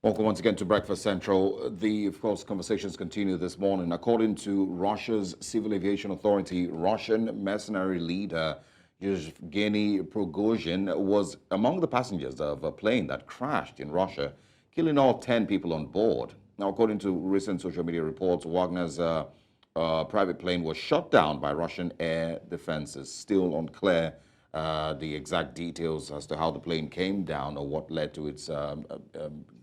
Welcome once again to Breakfast Central. Of course, conversations continue this morning. According to Russia's Civil Aviation Authority, Russian mercenary leader Yevgeny Prigozhin was among the passengers of a plane that crashed in Russia, killing all 10 people on board. Now, according to recent social media reports, Wagner's private plane was shot down by Russian air defenses. Still unclear the exact details as to how the plane came down or what led to its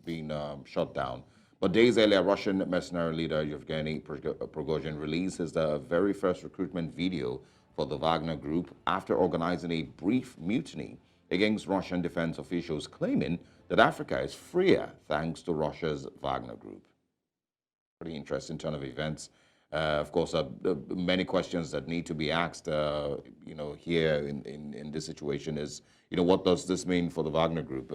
being shut down. But days earlier, Russian mercenary leader Yevgeny Prigozhin released his very first recruitment video for the Wagner Group after organizing a brief mutiny against Russian defense officials, claiming that Africa is freer thanks to Russia's Wagner Group. Pretty interesting turn of events. Of course, many questions that need to be asked, here in this situation is, what does this mean for the Wagner Group?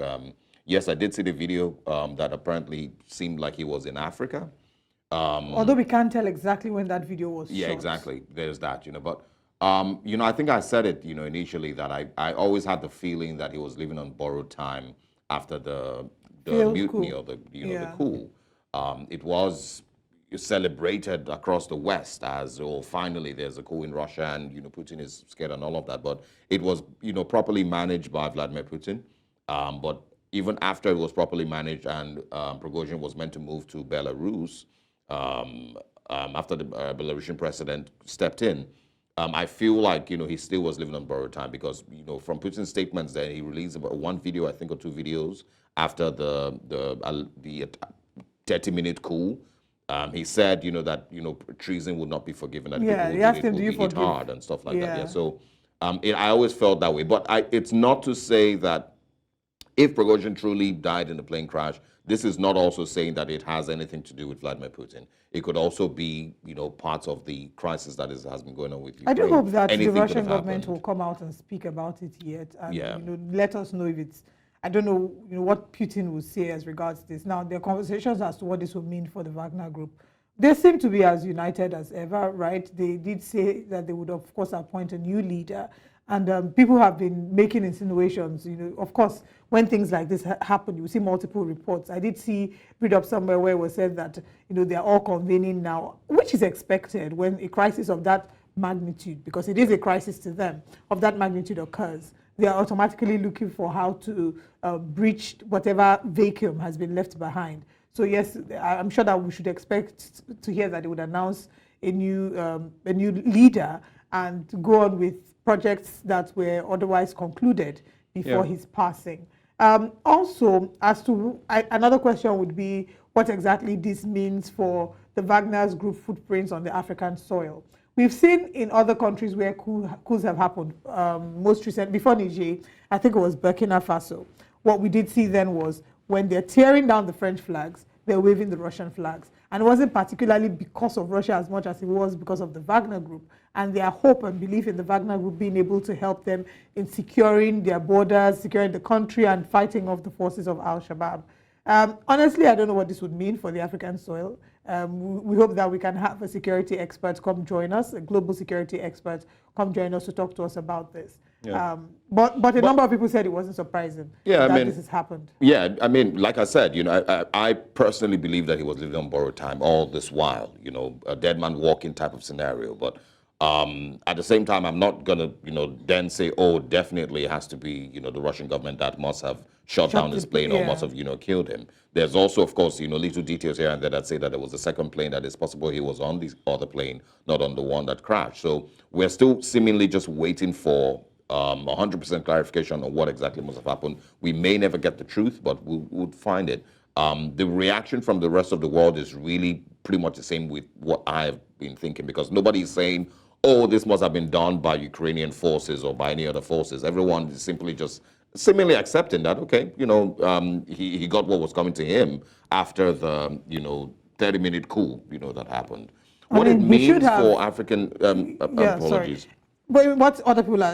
Yes, I did see the video that apparently seemed like he was in Africa. Although we can't tell exactly when that video was shot. Yeah, exactly. There's that, but, I think I said it, initially that I always had the feeling that he was living on borrowed time after the mutiny or the coup. It was celebrated across the West as, oh, finally there's a coup in Russia and, Putin is scared and all of that. But it was, properly managed by Vladimir Putin. But even after it was properly managed and Prigozhin was meant to move to Belarus, after the Belarusian president stepped in, I feel like, he still was living on borrowed time because, from Putin's statements that he released about one video, I think, or two videos after the 30-minute coup. He said, that, treason would not be forgiven. That he asked him, do you forgive? Hard and stuff like that. Yeah. So I always felt that way. But it's not to say that if Prigozhin truly died in the plane crash, this is not also saying that it has anything to do with Vladimir Putin. It could also be, part of the crisis that has been going on with Ukraine. I do hope that the Russian government will come out and speak about it yet and let us know if it's. I don't know, what Putin will say as regards this. Now, there are conversations as to what this will mean for the Wagner Group. They seem to be as united as ever, right? They did say that they would, of course, appoint a new leader. And people have been making insinuations. Of course, when things like this happen, you see multiple reports. I did read up somewhere where it was said that, they are all convening now, which is expected when a crisis of that magnitude, because it is a crisis to them, of that magnitude occurs. They are automatically looking for how to breach whatever vacuum has been left behind. So yes, I'm sure that we should expect to hear that they would announce a new leader and go on with projects that were otherwise concluded before his passing. Also, as to another question would be what exactly this means for the Wagner Group footprints on the African soil. We've seen in other countries where coups have happened, most recent, before Niger, I think it was Burkina Faso. What we did see then was when they're tearing down the French flags, they're waving the Russian flags. And it wasn't particularly because of Russia as much as it was because of the Wagner Group and their hope and belief in the Wagner Group being able to help them in securing their borders, securing the country, and fighting off the forces of Al-Shabaab. Honestly, I don't know what this would mean for the African soil. We hope that we can have a security expert come join us, a global security expert come join us to talk to us about this. Yeah. But a number of people said it wasn't surprising that this has happened. Yeah, like I said, I personally believe that he was living on borrowed time all this while, a dead man walking type of scenario. But at the same time, I'm not going to, then say, oh, definitely it has to be, the Russian government that must have shot down his plane or must have, killed him. There's also, of course, little details here and there that say that there was a second plane that is possible he was on the other plane, not on the one that crashed. So we're still seemingly just waiting for 100% clarification on what exactly must have happened. We may never get the truth, but we'll find it. The reaction from the rest of the world is really pretty much the same with what I've been thinking, because nobody's saying, oh, this must have been done by Ukrainian forces or by any other forces. Everyone is simply just seemingly accepting that, okay, he got what was coming to him after the, 30-minute coup, that happened. What it means for African, apologies. Sorry. But what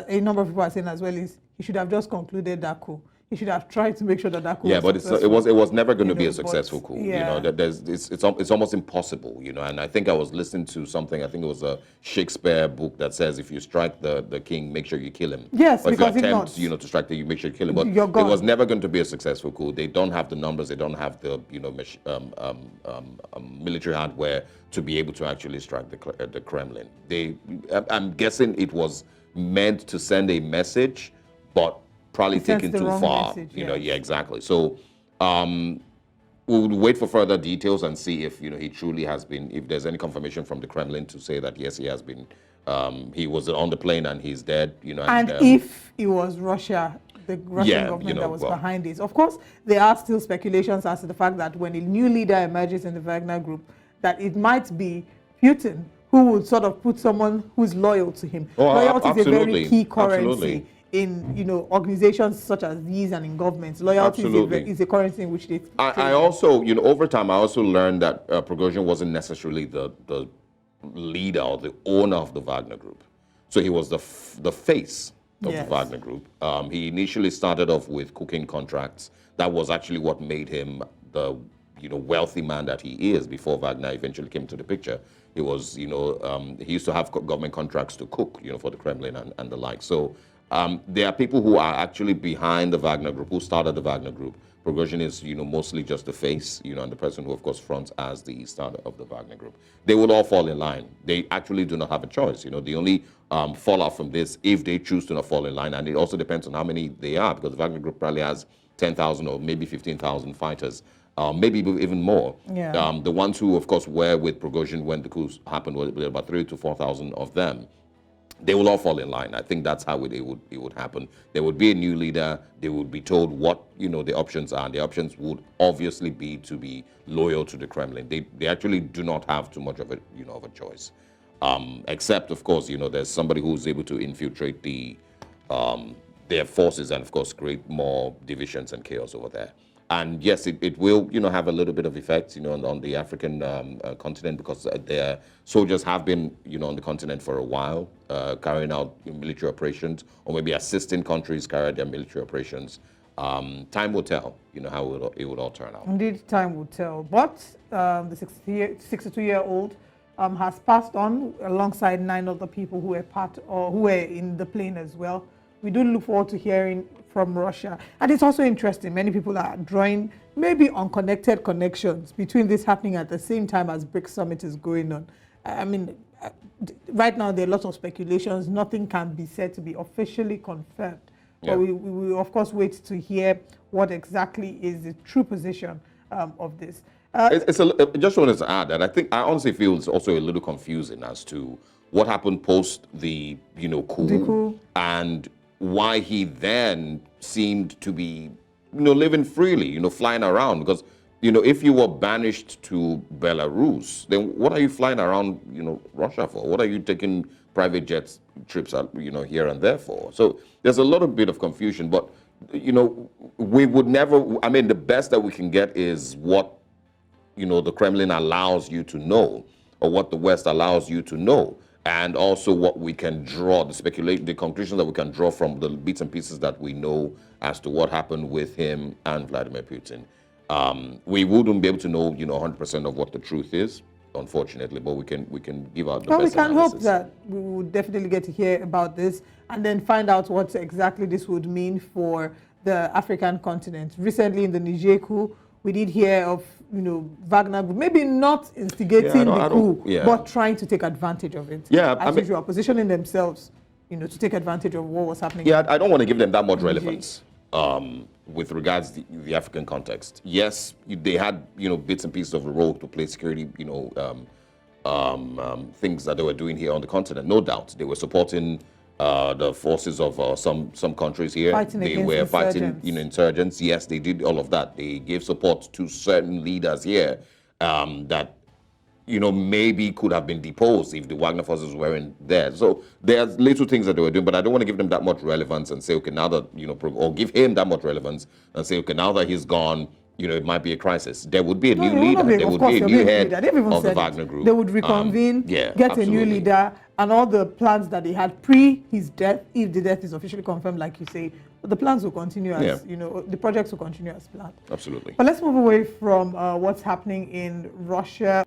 a number of people are saying as well is he should have just concluded that coup. he should have tried to make sure that coup but it was never going to be a successful coup. Yeah. It's almost impossible, and I think I was listening to something, I think it was a Shakespeare book that says if you strike the king, make sure you kill him. Yes, or if because you attempt, to strike the, you make sure you kill him. But it was never going to be a successful coup. They don't have the numbers, they don't have the military hardware to be able to actually strike the Kremlin. I'm guessing it was meant to send a message, but probably taken too far. Message, Yeah, exactly. So we'll wait for further details and see if he truly has been, if there's any confirmation from the Kremlin to say that yes, he has been, he was on the plane and he's dead. And if it was Russia, the Russian government that was behind this. Of course, there are still speculations as to the fact that when a new leader emerges in the Wagner Group, that it might be Putin who would sort of put someone who's loyal to him. Loyalty is a very key currency in organizations such as these and in governments. Loyalty is a currency in which they. I also over time I also learned that Prigozhin wasn't necessarily the leader or the owner of the Wagner Group, so he was the face of the Wagner Group. He initially started off with cocaine contracts. That was actually what made him the wealthy man that he is before Wagner eventually came to the picture. He was he used to have government contracts to cook for the Kremlin and the like. So there are people who are actually behind the Wagner Group, who started the Wagner Group. Prigozhin is mostly just the face, and the person who of course fronts as the starter of the Wagner Group. They will all fall in line. They actually do not have a choice. The only fallout from this, if they choose to not fall in line, and it also depends on how many they are, because the Wagner Group probably has 10,000 or maybe 15,000 fighters. Maybe even more. Yeah. The ones who, of course, were with Prigozhin when the coups happened were about 3,000 to 4,000 of them. They will all fall in line. I think that's how it would happen. There would be a new leader. They would be told what the options are. And the options would obviously be to be loyal to the Kremlin. They actually do not have too much of a of a choice, except of course there's somebody who's able to infiltrate their forces and of course create more divisions and chaos over there. And yes, it will, have a little bit of effect, on the African continent, because their soldiers have been, on the continent for a while, carrying out military operations, or maybe assisting countries carry out their military operations. Time will tell, how it would all turn out. Indeed, time will tell. But the 62-year-old has passed on alongside 9 other people who were in the plane as well. We do look forward to hearing from Russia. And it's also interesting, many people are drawing maybe unconnected connections between this happening at the same time as BRICS Summit is going on. I mean, right now there are lots of speculations. Nothing can be said to be officially confirmed. But we will, of course, wait to hear what exactly is the true position of this. I just wanted to add that I honestly feel it's also a little confusing as to what happened post the coup. And why he then seemed to be, living freely, flying around. Because, if you were banished to Belarus, then what are you flying around, Russia for? What are you taking private jets trips out, here and there for? So there's a little bit of confusion. But, we would never, I mean, the best that we can get is what, the Kremlin allows you to know, or what the West allows you to know. And also what we can draw, the conclusions that we can draw from the bits and pieces that we know as to what happened with him and Vladimir Putin. We wouldn't be able to know, 100% of what the truth is, unfortunately, but we can give out the best we can analysis. hope that we will definitely get to hear about this and then find out what exactly this would mean for the African continent. Recently in the Niger coup, we did hear of, Wagner Group, maybe not instigating the coup, but trying to take advantage of it. Yeah, as usual, positioning themselves, to take advantage of what was happening. Yeah, I don't want to give them that much relevance with regards to the African context. Yes, they had, bits and pieces of a role to play security, things that they were doing here on the continent. No doubt, they were supporting the forces of some countries here. They were fighting insurgents. Yes, they did all of that. They gave support to certain leaders here that maybe could have been deposed if the Wagner forces weren't there. So there's little things that they were doing, but I don't want to give them that much relevance and say, okay, now that or give him that much relevance and say, okay, now that he's gone, it might be a crisis. There would be a new leader. There would be a new head of the Wagner Group. They would reconvene, get a new leader, and all the plans that they had pre his death, if the death is officially confirmed, like you say, the plans will continue as, the projects will continue as planned. Absolutely. But let's move away from what's happening in Russia.